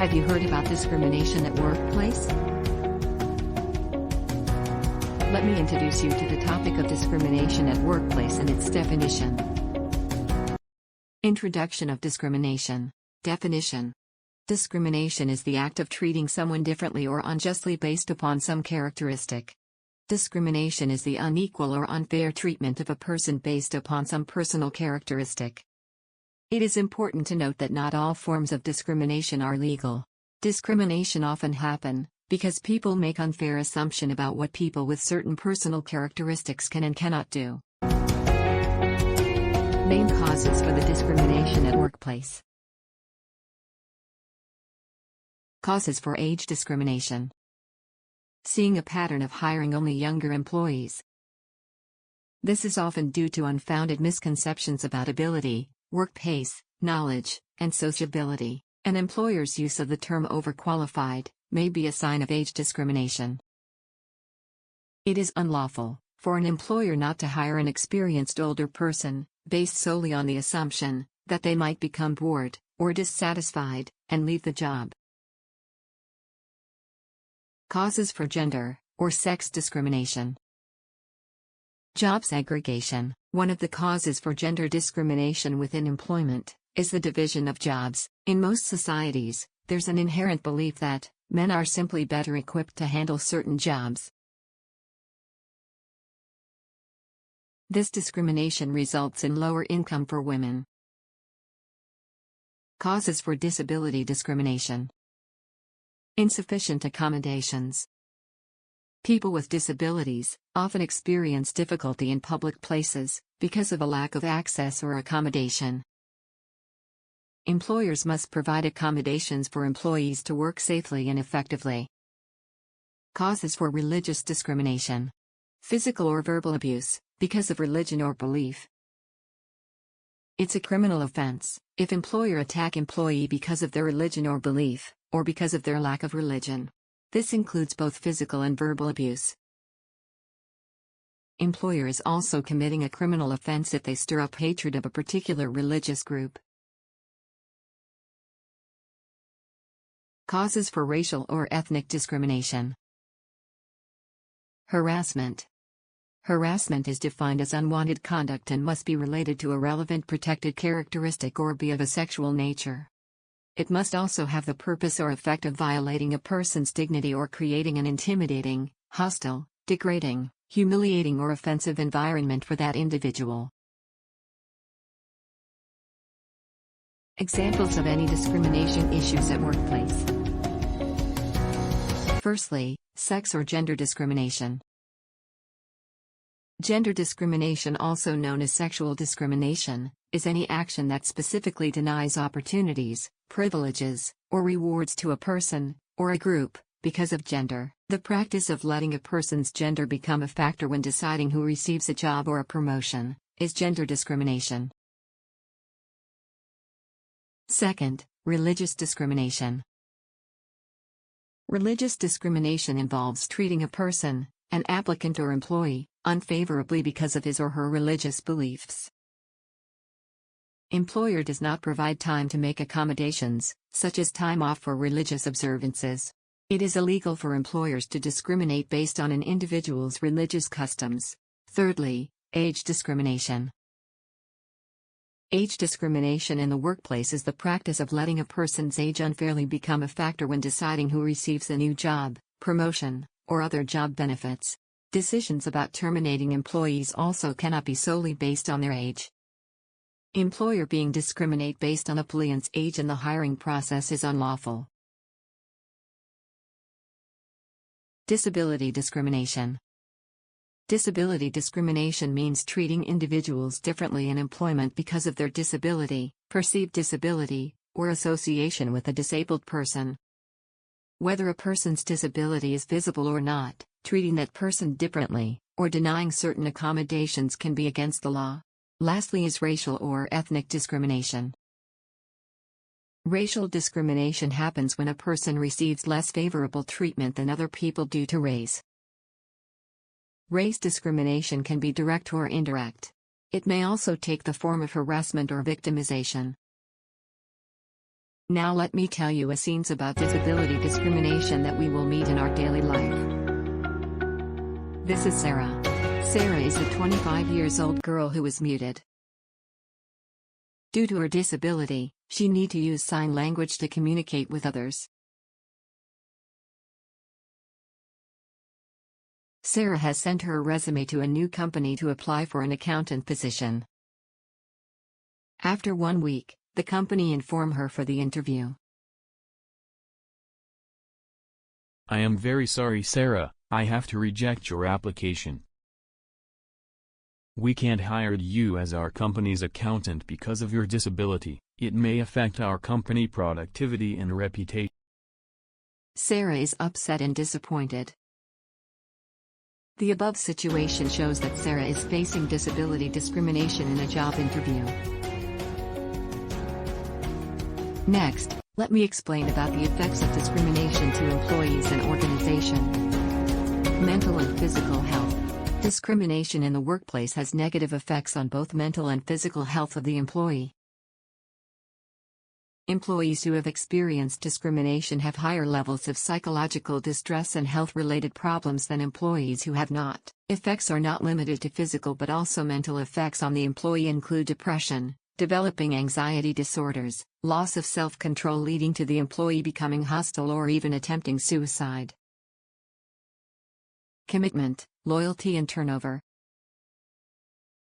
Have you heard about discrimination at workplace? Let me introduce you to the topic of discrimination at workplace and its definition. Introduction of discrimination. Definition. Discrimination is the act of treating someone differently or unjustly based upon some characteristic. Discrimination is the unequal or unfair treatment of a person based upon some personal characteristic. It is important to note that not all forms of discrimination are legal. Discrimination often happen because people make unfair assumption about what people with certain personal characteristics can and cannot do. Main causes for the discrimination at workplace. Causes for age discrimination. Seeing a pattern of hiring only younger employees. This is often due to unfounded misconceptions about ability, work pace, knowledge, and sociability. An employer's use of the term overqualified may be a sign of age discrimination. It is unlawful for an employer not to hire an experienced older person, based solely on the assumption that they might become bored or dissatisfied and leave the job. Causes for gender or sex discrimination. Job segregation. One of the causes for gender discrimination within employment is the division of jobs. In most societies, there's an inherent belief that men are simply better equipped to handle certain jobs. This discrimination results in lower income for women. Causes for disability discrimination. Insufficient accommodations. People with disabilities often experience difficulty in public places because of a lack of access or accommodation. Employers must provide accommodations for employees to work safely and effectively. Causes for religious discrimination. Physical or verbal abuse because of religion or belief. It's a criminal offense if employer attack employee because of their religion or belief, or because of their lack of religion. This includes both physical and verbal abuse. Employer is also committing a criminal offense if they stir up hatred of a particular religious group. Causes for racial or ethnic discrimination. Harassment. Harassment is defined as unwanted conduct and must be related to a relevant protected characteristic or be of a sexual nature. It must also have the purpose or effect of violating a person's dignity or creating an intimidating, hostile, degrading, humiliating or offensive environment for that individual. Examples of any discrimination issues at workplace. Firstly, sex or gender discrimination. Gender discrimination, also known as sexual discrimination, is any action that specifically denies opportunities, privileges, or rewards to a person, or a group, because of gender. The practice of letting a person's gender become a factor when deciding who receives a job or a promotion, is gender discrimination. Second, religious discrimination. Religious discrimination involves treating a person, an applicant or employee, unfavorably because of his or her religious beliefs. Employer does not provide time to make accommodations, such as time off for religious observances. It is illegal for employers to discriminate based on an individual's religious customs. Thirdly, age discrimination. Age discrimination in the workplace is the practice of letting a person's age unfairly become a factor when deciding who receives a new job, promotion, or other job benefits. Decisions about terminating employees also cannot be solely based on their age. Employer being discriminate based on applicant's age in the hiring process is unlawful. Disability discrimination. Disability discrimination means treating individuals differently in employment because of their disability, perceived disability, or association with a disabled person. Whether a person's disability is visible or not, treating that person differently, or denying certain accommodations can be against the law. Lastly is racial or ethnic discrimination. Racial discrimination happens when a person receives less favorable treatment than other people due to race. Race discrimination can be direct or indirect. It may also take the form of harassment or victimization. Now let me tell you a scenes about disability discrimination that we will meet in our daily life. This is Sarah. Sarah is a 25 years old girl who is muted. Due to her disability, she need to use sign language to communicate with others. Sarah has sent her resume to a new company to apply for an accountant position. After 1 week, the company informed her for the interview. I am very sorry, Sarah, I have to reject your application. We can't hire you as our company's accountant because of your disability. It may affect our company productivity and reputation. Sarah is upset and disappointed. The above situation shows that Sarah is facing disability discrimination in a job interview. Next, let me explain about the effects of discrimination to employees and organization. Mental and physical health. Discrimination in the workplace has negative effects on both mental and physical health of the employee. Employees who have experienced discrimination have higher levels of psychological distress and health-related problems than employees who have not. Effects are not limited to physical but also mental effects on the employee include depression, developing anxiety disorders, loss of self-control leading to the employee becoming hostile or even attempting suicide. Commitment, loyalty and turnover.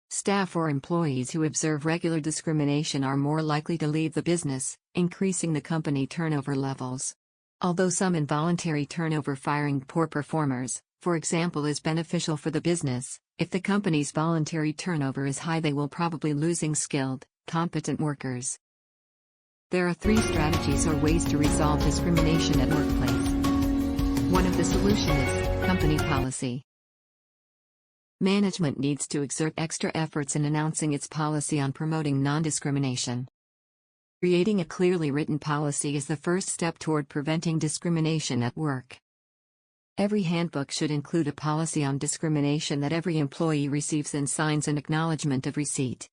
Staff or employees who observe regular discrimination are more likely to leave the business, increasing the company turnover levels. Although some involuntary turnover firing poor performers, for example, is beneficial for the business, if the company's voluntary turnover is high, they will probably losing skilled, competent workers. There are 3 strategies or ways to resolve discrimination at workplace. One of the solutions is company policy. Management needs to exert extra efforts in announcing its policy on promoting non-discrimination. Creating a clearly written policy is the first step toward preventing discrimination at work. Every handbook should include a policy on discrimination that every employee receives and signs an acknowledgement of receipt.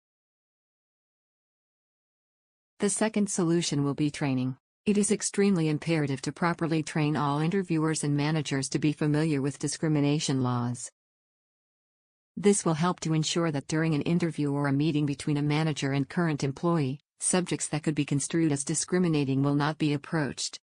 The second solution will be training. It is extremely imperative to properly train all interviewers and managers to be familiar with discrimination laws. This will help to ensure that during an interview or a meeting between a manager and current employee, subjects that could be construed as discriminating will not be approached.